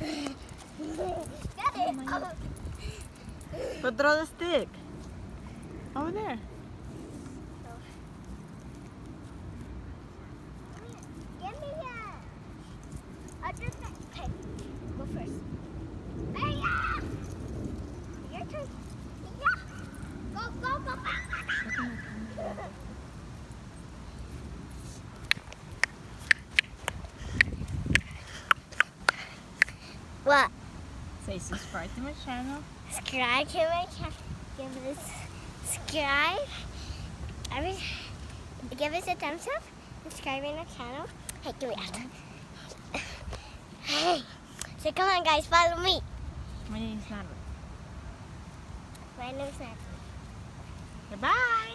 Get it. But throw the stick. Over there. Give me that. I'll just okay. Go first. Hey, yeah. Your turn. Yeah. Go, go, go. What? Say subscribe to my channel. Subscribe to my channel. Give us subscribe. Give us a thumbs up. Subscribe to our channel. Hey, do it after. Hey. So come on, guys, follow me. My name's Natalie. My name's Natalie. Goodbye.